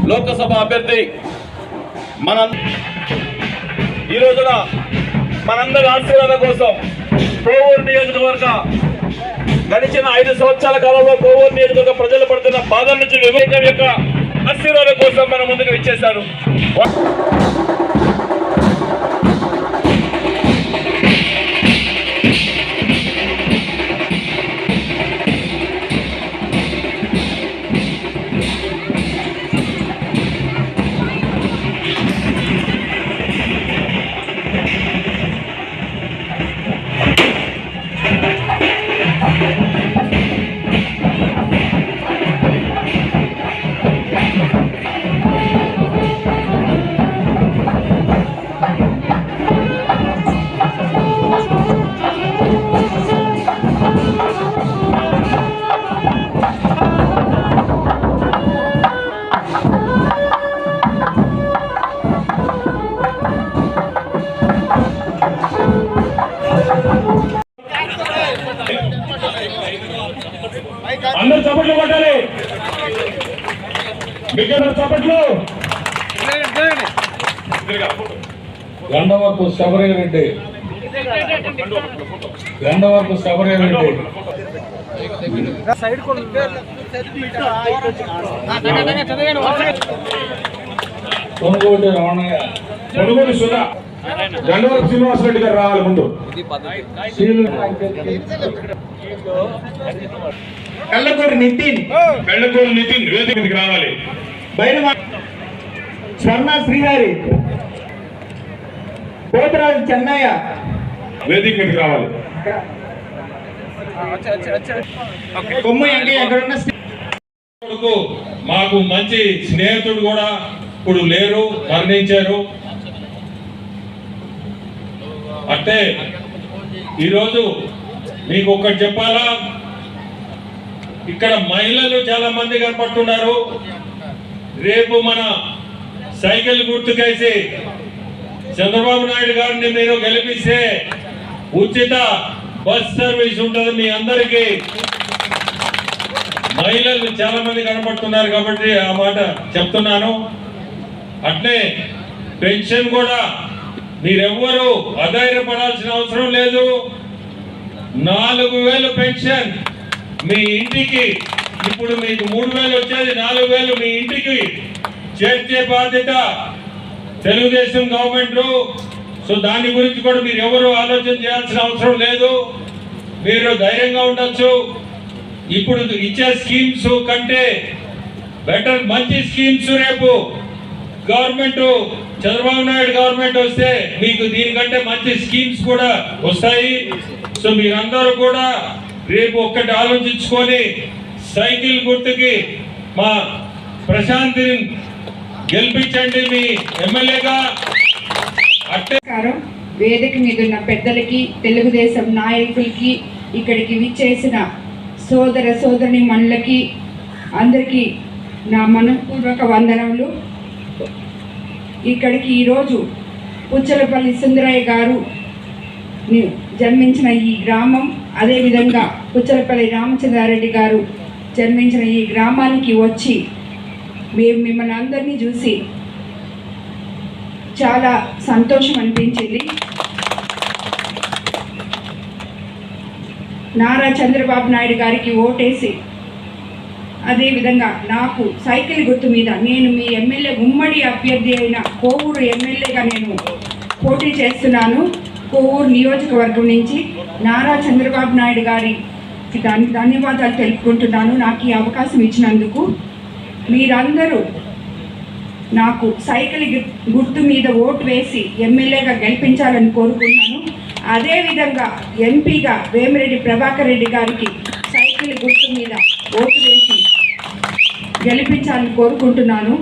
లోకసభ అభ్యర్థి ఈ రోజున మనందరి ఆశీర్వాదం కోసం కోవూరు నియోజకవర్గ గడిచిన 5 సంవత్సరాల కాలంలో కోవూరు నియోజకవర్గ ప్రజలు పడుతున్న బాధల నుంచి వివేకం యొక్క ఆశీర్వాదం కోసం మన ముందుకు ఇచ్చేశారు. అందరూ చప్పట్లు కొట్టాలి. చప్పట్లు. గండవరపు శబరిరెడ్డి, గండవరపు శబరిరెడ్డి, కొనుగోలు రమణయ్య, కొనుగోలు సుధా, గండవరపు శ్రీనివాసరెడ్డి గారు రావాలి ముందు. కళ్ళకూరు నితిన్, కళ్ళకూరు నితిన్ వేదిక మీదకి రావాలి. స్వర్ణ శ్రీహరి, పోతరాజు చెన్నయ్య వేదిక మీదకి రావాలి. కొమ్మ ఎక్కడున్న మాకు మంచి స్నేహితుడు కూడా ఇప్పుడు లేరు, మరణించారు. అంటే ఈరోజు మీకు ఒకటి చెప్పాలా, ఇక్కడ మహిళలు చాలా మంది కనపడుతున్నారు. రేపు మన సైకిల్ గుర్తుకేసి చంద్రబాబు నాయుడు గారిని మీరు గెలిపిస్తే ఉచిత బస్ సర్వీస్ ఉంటుంది మీ అందరికీ. మహిళలు చాలా మంది కనపడుతున్నారు కాబట్టి ఆ మాట చెప్తున్నాను. అట్లే పెన్షన్ కూడా మీరెవ్వరూ అధైర్యపడాల్సిన అవసరం లేదు. 4000 పెన్షన్ మీ ఇంటికి, ఇప్పుడు మీకు 3000 వచ్చేది 4000 మీ ఇంటికి చేర్చే బాధ్యత తెలుగుదేశం గవర్నమెంట్. సో దాని గురించి కూడా మీరు ఎవరు ఆలోచన చేయాల్సిన అవసరం లేదు. మీరు ధైర్యంగా ఉండొచ్చు. ఇప్పుడు ఇచ్చే స్కీమ్స్ కంటే బెటర్ మంచి స్కీమ్స్ రేపు గవర్నమెంట్, చంద్రబాబు నాయుడు గవర్నమెంట్ వస్తే మీకు దీనికంటే మంచి స్కీమ్స్ కూడా వస్తాయి. సో మీరందరూ కూడా రేపు ఒక్కటి ఆలోచించుకొని సైకిల్ గుర్తుకి మా ప్రశాంతిని గెలిపించండి మీ ఎమ్మెల్యేగా. వేదిక మీద ఉన్న పెద్దలకి, తెలుగుదేశం నాయకులకి, ఇక్కడికి విచ్చేసిన సోదర సోదరి మనులకి అందరికీ నా మనపూర్వక వందనములు. ఇక్కడికి ఈరోజు పుచ్చలపల్లి సుందరయ్య గారు జన్మించిన ఈ గ్రామం, అదేవిధంగా పుచ్చలపల్లి రామచంద్రారెడ్డి గారు జన్మించిన ఈ గ్రామానికి వచ్చి మేము మిమ్మల్ని అందరినీ చూసి చాలా సంతోషం అనిపించింది. నారా చంద్రబాబు నాయుడు గారికి ఓటేసి, అదేవిధంగా నాకు సైకిల్ గుర్తు మీద నేను మీ ఎమ్మెల్యే ఉమ్మడి అభ్యర్థి అయిన కోవూరు ఎమ్మెల్యేగా నేను పోటీ చేస్తున్నాను. కోవూరు నియోజకవర్గం నుంచి నారా చంద్రబాబు నాయుడు గారికి ధన్యవాదాలు తెలుపుకుంటున్నాను నాకు ఈ అవకాశం ఇచ్చినందుకు. మీరందరూ నాకు సైకిల్ గుర్తు మీద ఓటు వేసి ఎమ్మెల్యేగా గెలిపించాలని కోరుకుంటున్నాను. అదేవిధంగా ఎంపీగా వేమిరెడ్డి ప్రభాకర్ రెడ్డి గారికి సైకిల్ గుర్తు మీద ఓటు వేసి గెలిపించాలని కోరుకుంటున్నాను.